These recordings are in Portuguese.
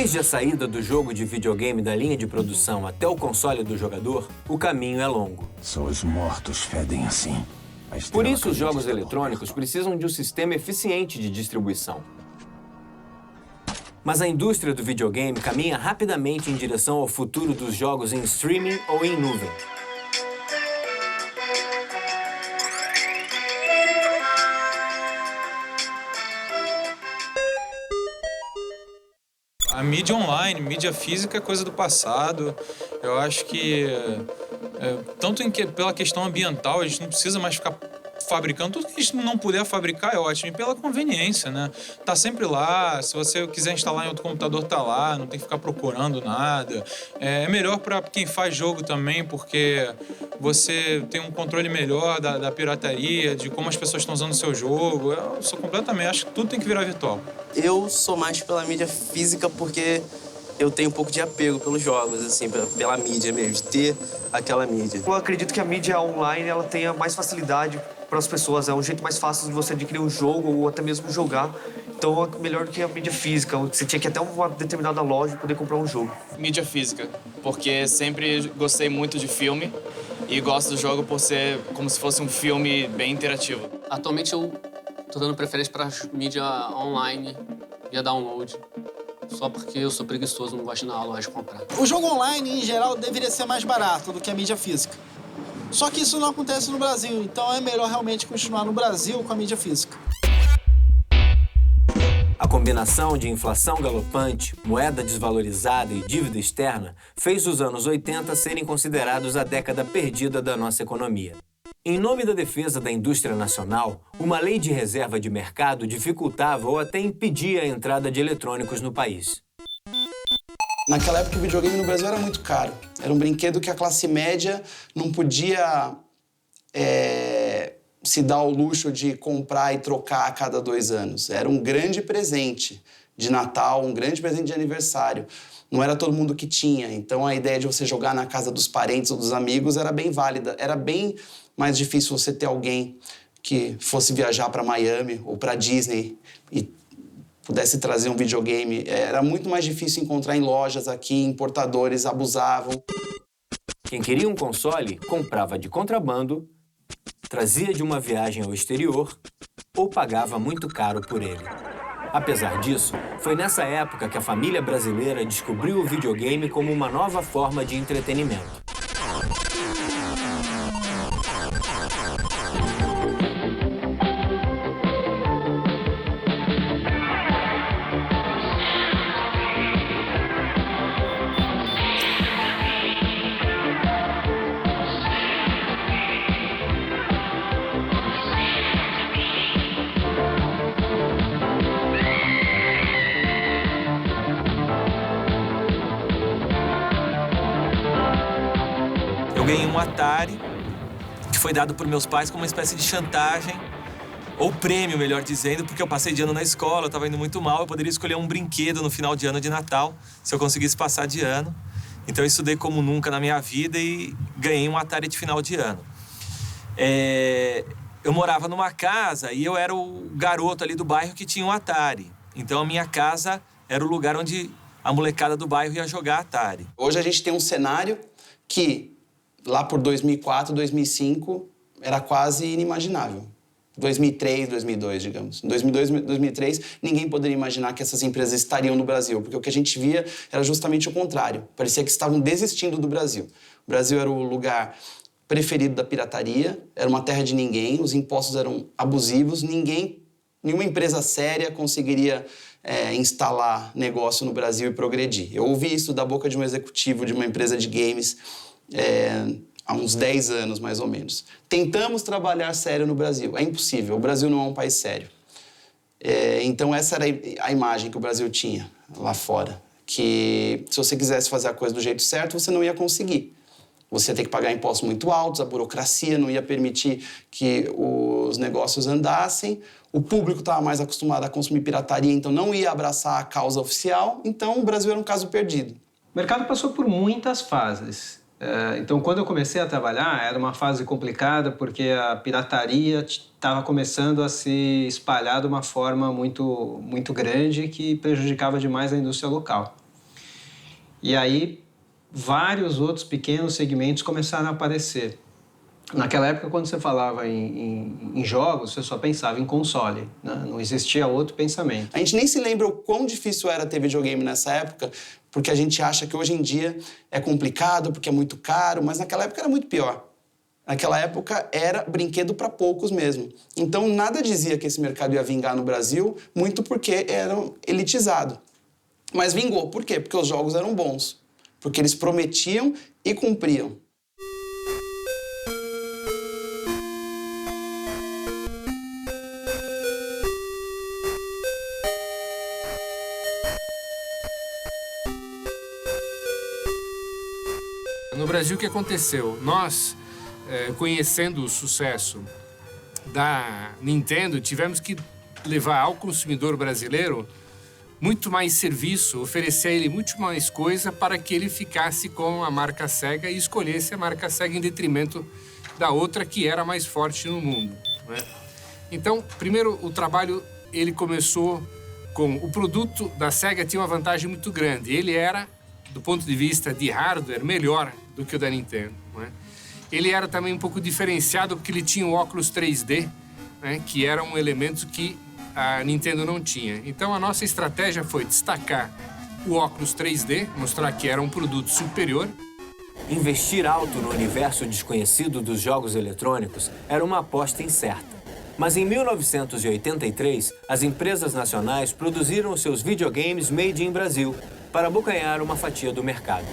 Desde a saída do jogo de videogame da linha de produção até o console do jogador, o caminho é longo. Só os mortos fedem assim. Por isso, os jogos eletrônicos precisam de um sistema eficiente de distribuição. Mas a indústria do videogame caminha rapidamente em direção ao futuro dos jogos em streaming ou em nuvem. A mídia online, mídia física é coisa do passado. Eu acho que, pela questão ambiental, a gente não precisa mais ficar fabricando. Tudo que a gente não puder fabricar é ótimo. E pela conveniência, né? Tá sempre lá. Se você quiser instalar em outro computador, tá lá. Não tem que ficar procurando nada. É melhor para quem faz jogo também, porque você tem um controle melhor da pirataria, de como as pessoas estão usando o seu jogo. Eu sou completamente... Acho que tudo tem que virar virtual. Eu sou mais pela mídia física porque eu tenho um pouco de apego pelos jogos, assim, pela mídia mesmo, de ter aquela mídia. Eu acredito que a mídia online ela tenha mais facilidade para as pessoas, é um jeito mais fácil de você adquirir um jogo ou até mesmo jogar. Então é melhor do que a mídia física, você tinha que ir até uma determinada loja poder comprar um jogo. Mídia física, porque sempre gostei muito de filme e gosto do jogo por ser como se fosse um filme bem interativo. Atualmente eu tô dando preferência para mídia online via download. Só porque eu sou preguiçoso, não gosto de ir na loja comprar. O jogo online, em geral, deveria ser mais barato do que a mídia física. Só que isso não acontece no Brasil, então é melhor realmente continuar no Brasil com a mídia física. A combinação de inflação galopante, moeda desvalorizada e dívida externa fez os anos 80 serem considerados a década perdida da nossa economia. Em nome da defesa da indústria nacional, uma lei de reserva de mercado dificultava ou até impedia a entrada de eletrônicos no país. Naquela época, o videogame no Brasil era muito caro. Era um brinquedo que a classe média não podia se dar o luxo de comprar e trocar a cada 2 anos. Era um grande presente de Natal, um grande presente de aniversário. Não era todo mundo que tinha, então a ideia de você jogar na casa dos parentes ou dos amigos era bem válida. Era bem mais difícil você ter alguém que fosse viajar para Miami ou para Disney e pudesse trazer um videogame. Era muito mais difícil encontrar em lojas aqui, importadores abusavam. Quem queria um console, comprava de contrabando, trazia de uma viagem ao exterior ou pagava muito caro por ele. Apesar disso, foi nessa época que a família brasileira descobriu o videogame como uma nova forma de entretenimento. Eu ganhei um Atari, que foi dado por meus pais como uma espécie de chantagem, ou prêmio, melhor dizendo, porque eu passei de ano na escola, eu estava indo muito mal, eu poderia escolher um brinquedo no final de ano de Natal, se eu conseguisse passar de ano. Então eu estudei como nunca na minha vida e ganhei um Atari de final de ano. Eu morava numa casa e eu era o garoto ali do bairro que tinha um Atari. Então a minha casa era o lugar onde a molecada do bairro ia jogar Atari. Hoje a gente tem um cenário que lá por 2004, 2005, era quase inimaginável. 2003, 2002, digamos. Em 2002, 2003, ninguém poderia imaginar que essas empresas estariam no Brasil, porque o que a gente via era justamente o contrário. Parecia que estavam desistindo do Brasil. O Brasil era o lugar preferido da pirataria, era uma terra de ninguém, os impostos eram abusivos, nenhuma empresa séria conseguiria instalar negócio no Brasil e progredir. Eu ouvi isso da boca de um executivo de uma empresa de games há uns 10 anos, mais ou menos. Tentamos trabalhar sério no Brasil. É impossível. O Brasil não é um país sério. Então, essa era a imagem que o Brasil tinha lá fora. Que se você quisesse fazer a coisa do jeito certo, você não ia conseguir. Você ia ter que pagar impostos muito altos, a burocracia não ia permitir que os negócios andassem. O público estava mais acostumado a consumir pirataria, então não ia abraçar a causa oficial. Então, o Brasil era um caso perdido. O mercado passou por muitas fases. Então, quando eu comecei a trabalhar, era uma fase complicada porque a pirataria estava começando a se espalhar de uma forma muito grande que prejudicava demais a indústria local. E aí, vários outros pequenos segmentos começaram a aparecer. Naquela época, quando você falava em jogos, você só pensava em console, né? Não existia outro pensamento. A gente nem se lembra o quão difícil era ter videogame nessa época, porque a gente acha que hoje em dia é complicado, porque é muito caro, mas naquela época era muito pior. Naquela época era brinquedo para poucos mesmo. Então nada dizia que esse mercado ia vingar no Brasil, muito porque era elitizado. Mas vingou, por quê? Porque os jogos eram bons, porque eles prometiam e cumpriam. No Brasil, o que aconteceu? Nós, conhecendo o sucesso da Nintendo, tivemos que levar ao consumidor brasileiro muito mais serviço, oferecer a ele muito mais coisa para que ele ficasse com a marca Sega e escolhesse a marca Sega em detrimento da outra que era mais forte no mundo, né? Então, primeiro, o trabalho ele começou com o produto da Sega tinha uma vantagem muito grande. Ele era, do ponto de vista de hardware, melhor do que o da Nintendo, né? Ele era também um pouco diferenciado porque ele tinha o óculos 3D, né, que era um elemento que a Nintendo não tinha. Então a nossa estratégia foi destacar o óculos 3D, mostrar que era um produto superior. Investir alto no universo desconhecido dos jogos eletrônicos era uma aposta incerta. Mas em 1983, as empresas nacionais produziram seus videogames made in Brasil para abocanhar uma fatia do mercado.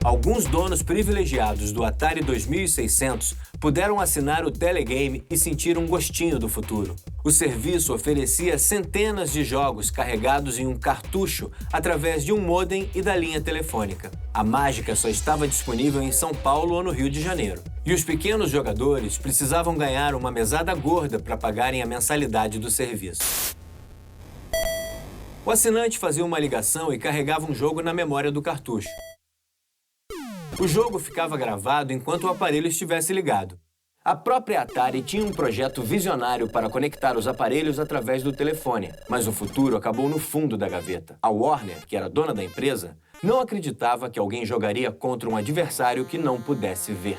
Alguns donos privilegiados do Atari 2600 puderam assinar o Telegame e sentir um gostinho do futuro. O serviço oferecia centenas de jogos carregados em um cartucho através de um modem e da linha telefônica. A mágica só estava disponível em São Paulo ou no Rio de Janeiro. E os pequenos jogadores precisavam ganhar uma mesada gorda para pagarem a mensalidade do serviço. O assinante fazia uma ligação e carregava um jogo na memória do cartucho. O jogo ficava gravado enquanto o aparelho estivesse ligado. A própria Atari tinha um projeto visionário para conectar os aparelhos através do telefone, mas o futuro acabou no fundo da gaveta. A Warner, que era dona da empresa, não acreditava que alguém jogaria contra um adversário que não pudesse ver.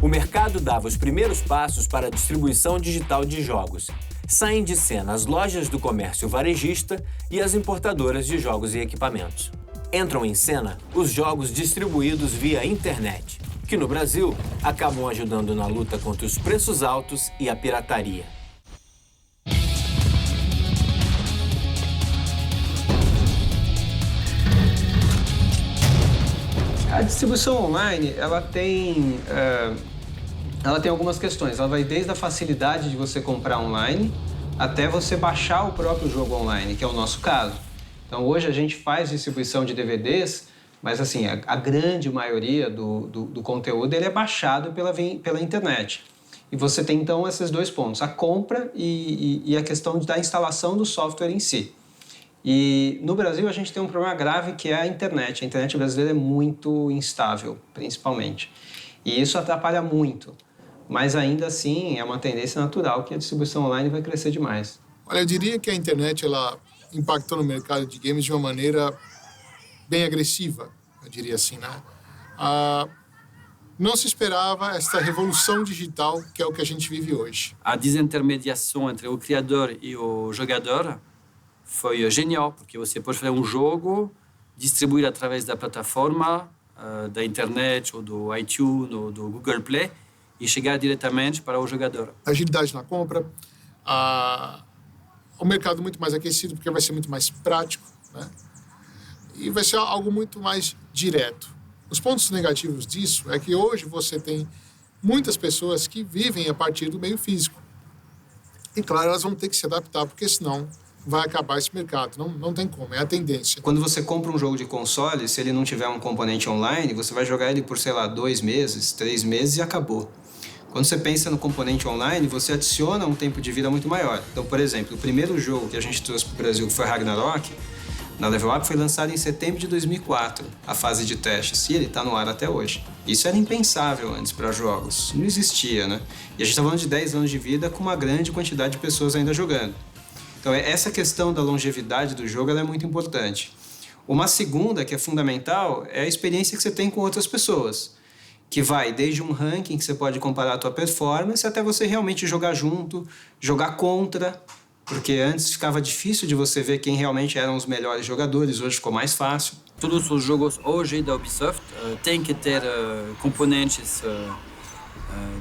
O mercado dava os primeiros passos para a distribuição digital de jogos. Saem de cena as lojas do comércio varejista e as importadoras de jogos e equipamentos. Entram em cena os jogos distribuídos via internet, que no Brasil acabam ajudando na luta contra os preços altos e a pirataria. A distribuição online, ela tem algumas questões. Ela vai desde a facilidade de você comprar online até você baixar o próprio jogo online, que é o nosso caso. Então, hoje a gente faz distribuição de DVDs, mas assim, a grande maioria do conteúdo ele é baixado pela internet. E você tem, então, esses dois pontos, a compra e a questão da instalação do software em si. E no Brasil a gente tem um problema grave que é a internet. A internet brasileira é muito instável, principalmente. E isso atrapalha muito. Mas ainda assim é uma tendência natural que a distribuição online vai crescer demais. Olha, eu diria que a internet ela impactou no mercado de games de uma maneira bem agressiva, eu diria assim, né? Não se esperava essa revolução digital que é o que a gente vive hoje. A desintermediação entre o criador e o jogador foi genial, porque você pode fazer um jogo, distribuir através da plataforma, da internet, ou do iTunes, ou do Google Play, e chegar diretamente para o jogador. Agilidade na compra, o mercado muito mais aquecido, porque vai ser muito mais prático, né? E vai ser algo muito mais direto. Os pontos negativos disso é que hoje você tem muitas pessoas que vivem a partir do meio físico. E, claro, elas vão ter que se adaptar, porque senão vai acabar esse mercado. Não tem como, é a tendência. Quando você compra um jogo de console, se ele não tiver um componente online, você vai jogar ele por, 2 meses, 3 meses e acabou. Quando você pensa no componente online, você adiciona um tempo de vida muito maior. Então, por exemplo, o primeiro jogo que a gente trouxe para o Brasil, que foi Ragnarok, na Level Up, foi lançado em setembro de 2004, a fase de testes, e ele está no ar até hoje. Isso era impensável antes para jogos, não existia, né? E a gente está falando de 10 anos de vida com uma grande quantidade de pessoas ainda jogando. Então, essa questão da longevidade do jogo ela é muito importante. Uma segunda, que é fundamental, é a experiência que você tem com outras pessoas, que vai desde um ranking que você pode comparar a tua performance até você realmente jogar junto, jogar contra, porque antes ficava difícil de você ver quem realmente eram os melhores jogadores, hoje ficou mais fácil. Todos os jogos hoje da Ubisoft têm que ter componentes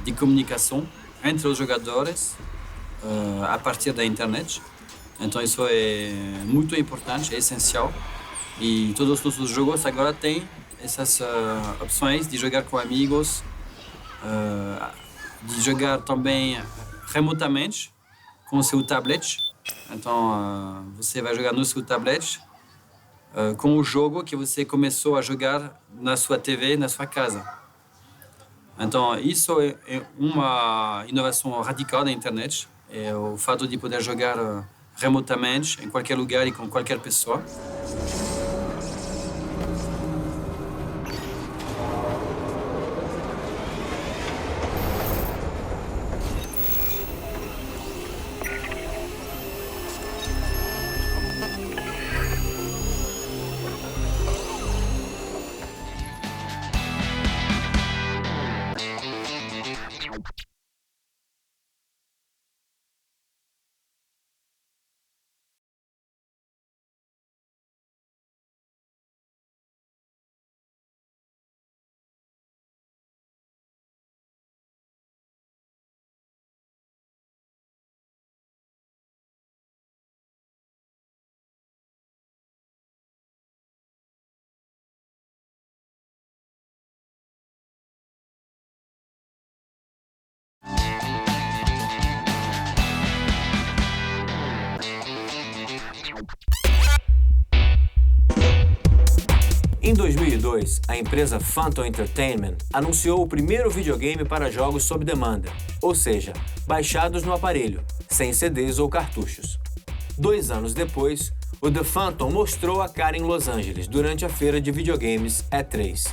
de comunicação entre os jogadores a partir da internet. Então isso é muito importante, é essencial. E todos os jogos agora têm essas opções de jogar com amigos, de jogar também remotamente com o seu tablet. Então você vai jogar no seu tablet com o jogo que você começou a jogar na sua TV, na sua casa. Então isso é uma inovação radical da internet, é o fato de poder jogar remotamente em qualquer lugar e com qualquer pessoa. Em 2002, a empresa Phantom Entertainment anunciou o primeiro videogame para jogos sob demanda, ou seja, baixados no aparelho, sem CDs ou cartuchos. 2 anos depois, o The Phantom mostrou a cara em Los Angeles durante a feira de videogames E3.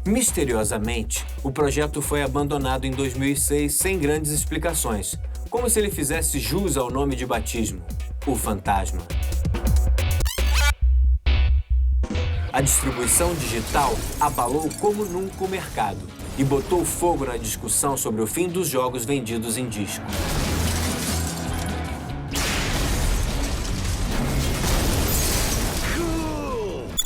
Misteriosamente, o projeto foi abandonado em 2006 sem grandes explicações, como se ele fizesse jus ao nome de batismo, o Fantasma. A distribuição digital abalou como nunca o mercado e botou fogo na discussão sobre o fim dos jogos vendidos em disco.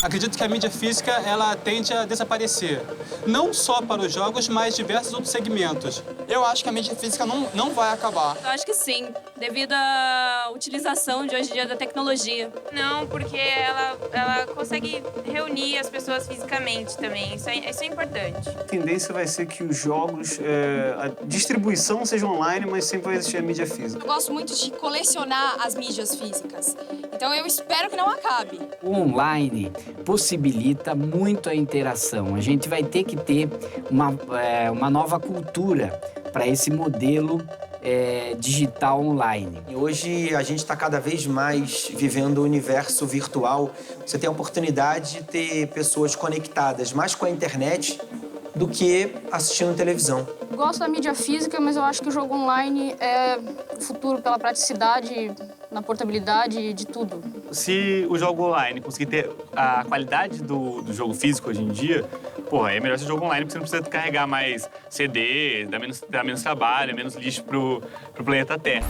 Acredito que a mídia física ela tende a desaparecer, não só para os jogos, mas diversos outros segmentos. Eu acho que a mídia física não vai acabar. Eu acho que sim, devido à utilização de hoje em dia da tecnologia. Não, porque ela consegue reunir as pessoas fisicamente também, isso é importante. A tendência vai ser que os jogos, a distribuição seja online, mas sempre vai existir a mídia física. Eu gosto muito de colecionar as mídias físicas, então eu espero que não acabe. O online possibilita muito a interação. A gente vai ter que ter uma nova cultura para esse modelo digital online. Hoje a gente está cada vez mais vivendo o universo virtual. Você tem a oportunidade de ter pessoas conectadas mais com a internet do que assistindo televisão. Gosto da mídia física, mas eu acho que o jogo online é o futuro pela praticidade, na portabilidade de tudo. Se o jogo online conseguir ter a qualidade do jogo físico hoje em dia, é melhor esse jogo online porque você não precisa carregar mais CD, dá menos trabalho, menos lixo pro planeta Terra.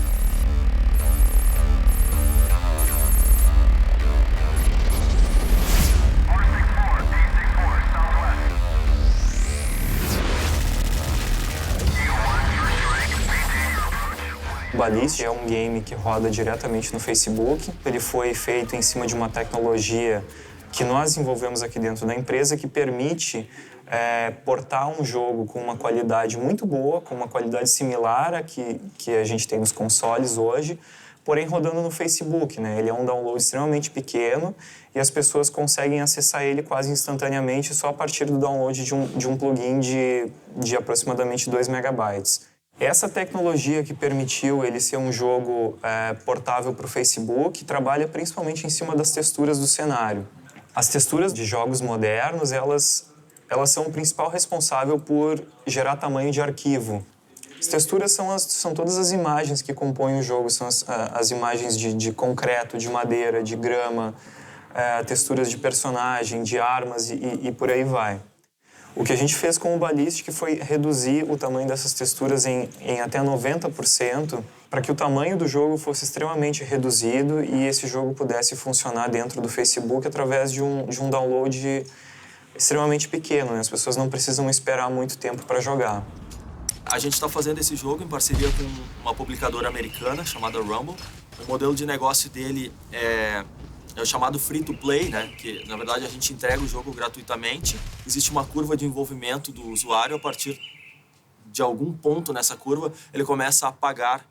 O Balist é um game que roda diretamente no Facebook. Ele foi feito em cima de uma tecnologia que nós desenvolvemos aqui dentro da empresa que permite portar um jogo com uma qualidade muito boa, com uma qualidade similar à que a gente tem nos consoles hoje, porém rodando no Facebook, né? Ele é um download extremamente pequeno e as pessoas conseguem acessar ele quase instantaneamente só a partir do download de um plugin de aproximadamente 2 megabytes. Essa tecnologia que permitiu ele ser um jogo portável para o Facebook trabalha principalmente em cima das texturas do cenário. As texturas de jogos modernos, elas são o principal responsável por gerar tamanho de arquivo. As texturas são todas as imagens que compõem o jogo, são as imagens de concreto, de madeira, de grama, texturas de personagem, de armas e por aí vai. O que a gente fez com o Ballistic foi reduzir o tamanho dessas texturas em até 90%, para que o tamanho do jogo fosse extremamente reduzido e esse jogo pudesse funcionar dentro do Facebook através de um download extremamente pequeno, né? As pessoas não precisam esperar muito tempo para jogar. A gente está fazendo esse jogo em parceria com uma publicadora americana chamada Rumble. O modelo de negócio dele é o chamado free to play, né? Que na verdade a gente entrega o jogo gratuitamente. Existe uma curva de envolvimento do usuário. A partir de algum ponto nessa curva, ele começa a pagar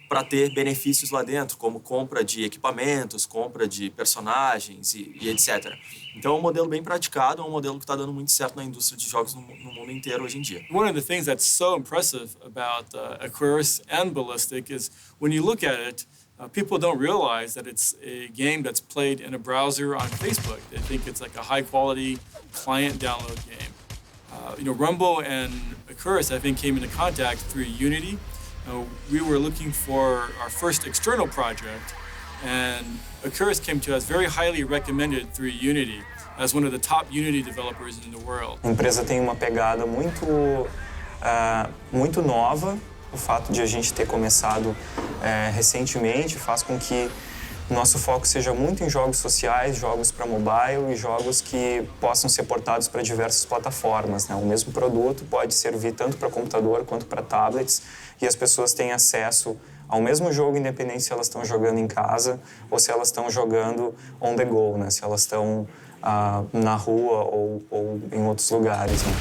para ter benefícios lá dentro, como compra de equipamentos, compra de personagens e etc. Então é um modelo bem praticado, é um modelo que está dando muito certo na indústria de jogos no mundo inteiro hoje em dia. One of the things that's so impressive about Icarus and Ballistic is when you look at it, people don't realize that it's a game that's played in a browser on Facebook. They think it's like a high-quality client download game. Rumble and Icarus, I think, came into contact through Unity. We were looking for our first external project, and Icarus came to us very highly recommended through Unity as one of the top Unity developers in the world. A empresa tem uma pegada muito nova. O fato de a gente ter começado recentemente faz com que o nosso foco seja muito em jogos sociais, jogos para mobile e jogos que possam ser portados para diversas plataformas, né? O mesmo produto pode servir tanto para computador quanto para tablets e as pessoas têm acesso ao mesmo jogo, independente se elas estão jogando em casa ou se elas estão jogando on the go, né? Se elas estão na rua ou em outros lugares, né?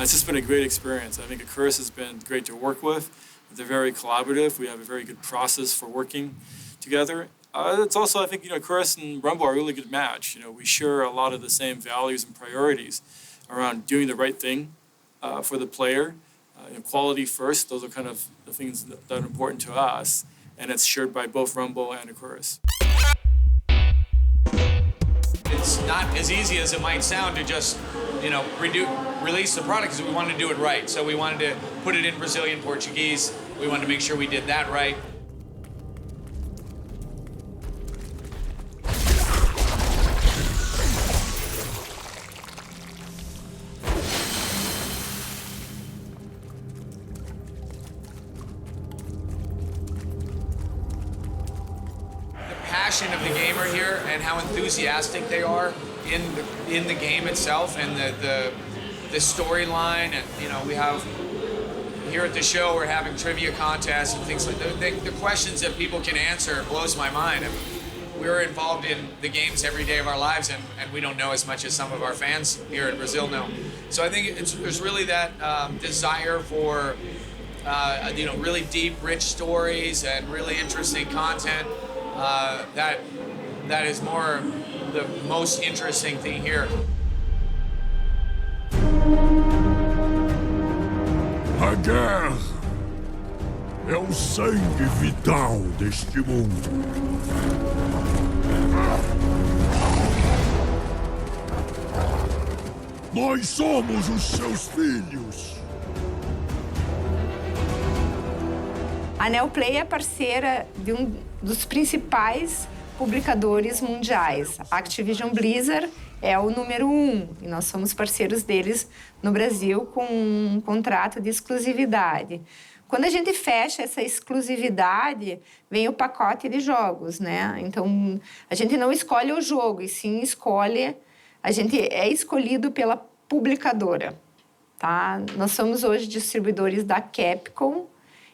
It's just been a great experience. I think Icarus has been great to work with. They're very collaborative. We have a very good process for working together. It's also, I think, Icarus and Rumble are a really good match. We share a lot of the same values and priorities around doing the right thing for the player. Quality first, those are kind of the things that are important to us. And it's shared by both Rumble and Icarus. It's not as easy as it might sound to just, release the product because we wanted to do it right. So we wanted to put it in Brazilian Portuguese. We wanted to make sure we did that right. Passion of the gamer here and how enthusiastic they are in the game itself and the storyline, and we have here at the show we're having trivia contests and things like that. The questions that people can answer blows my mind. I mean, we're involved in the games every day of our lives, and we don't know as much as some of our fans here in Brazil know. So I think there's really that desire for really deep, rich stories and really interesting content. That is more the most interesting thing here. A guerra é o sangue vital deste mundo. Nós somos os seus filhos. A Neoplay é parceira de um dos principais publicadores mundiais. A Activision Blizzard é o número 1 e nós somos parceiros deles no Brasil com um contrato de exclusividade. Quando a gente fecha essa exclusividade, vem o pacote de jogos, né? Então, a gente não escolhe o jogo, e sim a gente é escolhido pela publicadora, tá? Nós somos hoje distribuidores da Capcom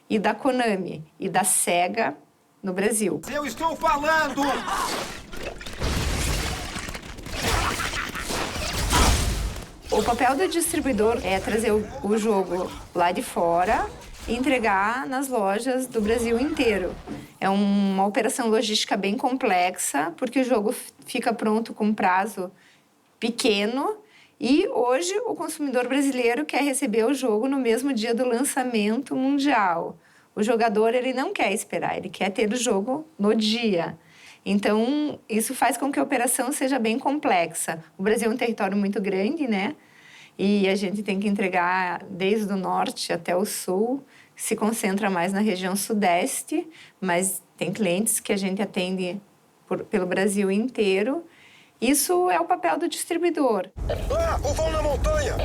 e da Konami e da Sega no Brasil. Eu estou falando! O papel do distribuidor é trazer o jogo lá de fora e entregar nas lojas do Brasil inteiro. É uma operação logística bem complexa, porque o jogo fica pronto com prazo pequeno e hoje o consumidor brasileiro quer receber o jogo no mesmo dia do lançamento mundial. O jogador, ele não quer esperar, ele quer ter o jogo no dia. Então, isso faz com que a operação seja bem complexa. O Brasil é um território muito grande, né? e a gente tem que entregar desde o norte até o sul, se concentra mais na região sudeste, mas tem clientes que a gente atende pelo Brasil inteiro. Isso é o papel do distribuidor. Ah, o vão na montanha!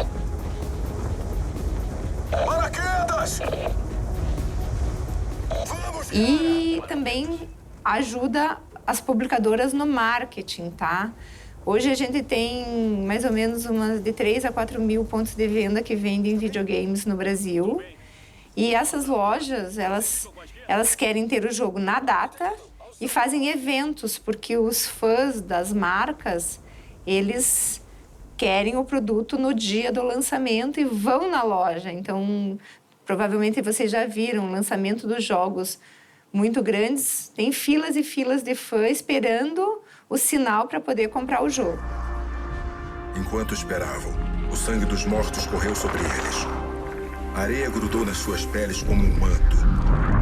Paraquedas! E também ajuda as publicadoras no marketing, tá? Hoje a gente tem mais ou menos umas de 3 a 4 mil pontos de venda que vendem videogames no Brasil. E essas lojas, elas querem ter o jogo na data e fazem eventos, porque os fãs das marcas, eles querem o produto no dia do lançamento e vão na loja. Então, provavelmente vocês já viram o lançamento dos jogos muito grandes, tem filas e filas de fãs esperando o sinal para poder comprar o jogo. Enquanto esperavam, o sangue dos mortos correu sobre eles. A areia grudou nas suas peles como um manto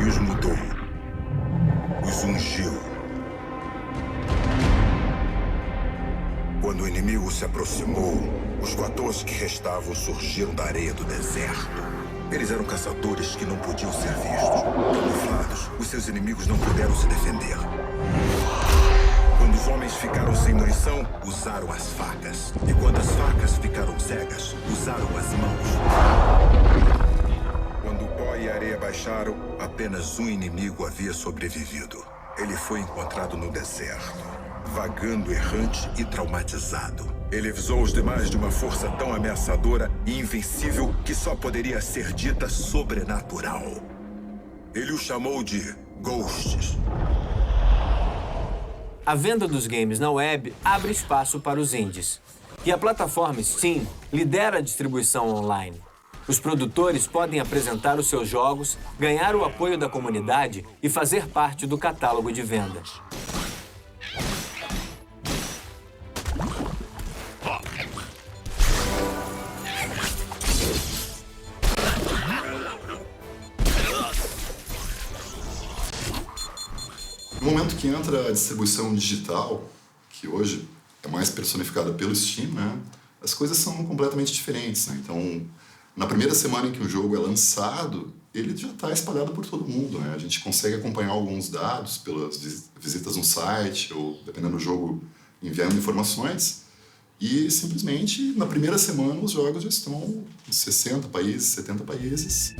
e os mudou. Os ungiu. Quando o inimigo se aproximou, os 14 que restavam surgiram da areia do deserto. Eles eram caçadores que não podiam ser vistos. Camuflados, os seus inimigos não puderam se defender. Quando os homens ficaram sem munição, usaram as facas. E quando as facas ficaram cegas, usaram as mãos. Quando o pó e a areia baixaram, apenas um inimigo havia sobrevivido. Ele foi encontrado no deserto, vagando errante e traumatizado. Ele avisou os demais de uma força tão ameaçadora e invencível que só poderia ser dita sobrenatural. Ele o chamou de Ghosts. A venda dos games na web abre espaço para os indies. E a plataforma Steam lidera a distribuição online. Os produtores podem apresentar os seus jogos, ganhar o apoio da comunidade e fazer parte do catálogo de vendas. No momento que entra a distribuição digital, que hoje é mais personificada pelo Steam, né, as coisas são completamente diferentes, né? Então, na primeira semana em que o jogo é lançado, ele já está espalhado por todo mundo, né? A gente consegue acompanhar alguns dados pelas visitas no site ou, dependendo do jogo, enviando informações. E, simplesmente, na primeira semana, os jogos já estão em 60 países, 70 países.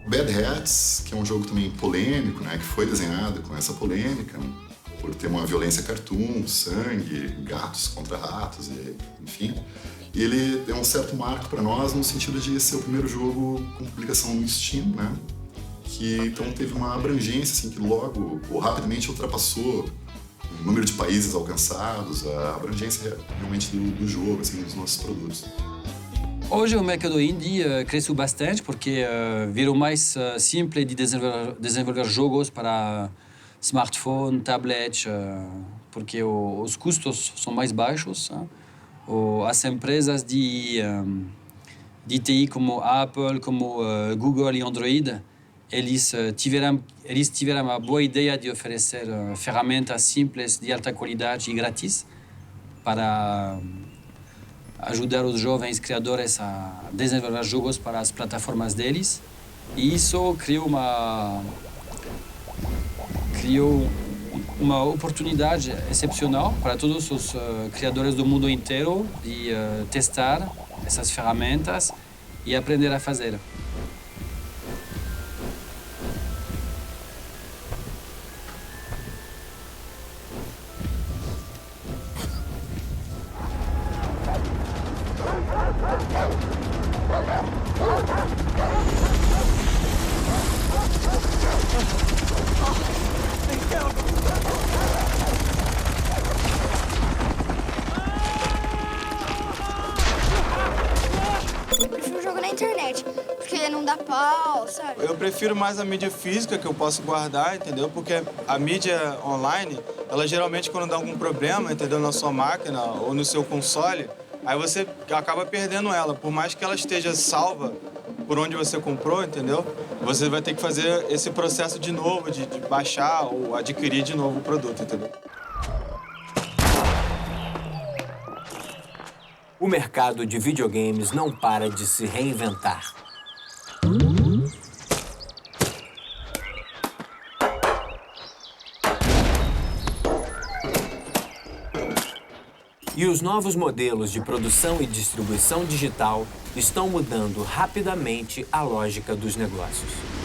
Bad Hats, que é um jogo também polêmico, né? Que foi desenhado com essa polêmica, né? Por ter uma violência cartoon, sangue, gatos contra ratos, enfim. E ele é um certo marco para nós no sentido de ser o primeiro jogo com publicação no Steam, né? Que então teve uma abrangência assim, que logo ou rapidamente ultrapassou o número de países alcançados, a abrangência realmente do jogo, assim, dos nossos produtos. Hoje o mercado indie cresceu bastante porque virou mais simples de desenvolver jogos para smartphone, tablet, porque os custos são mais baixos. As empresas de TI como Apple, como Google e Android, eles tiveram uma boa ideia de oferecer ferramentas simples de alta qualidade e grátis para ajudar os jovens criadores a desenvolver jogos para as plataformas deles. E isso criou uma oportunidade excepcional para todos os criadores do mundo inteiro de testar essas ferramentas e aprender a fazer. Eu prefiro jogar na internet, porque não dá pau, sabe? Eu prefiro mais a mídia física, que eu posso guardar, entendeu? Porque a mídia online, ela geralmente quando dá algum problema, entendeu? Na sua máquina ou no seu console, aí você acaba perdendo ela. Por mais que ela esteja salva por onde você comprou, entendeu? Você vai ter que fazer esse processo de novo, de baixar ou adquirir de novo o produto, entendeu? O mercado de videogames não para de se reinventar. E os novos modelos de produção e distribuição digital estão mudando rapidamente a lógica dos negócios.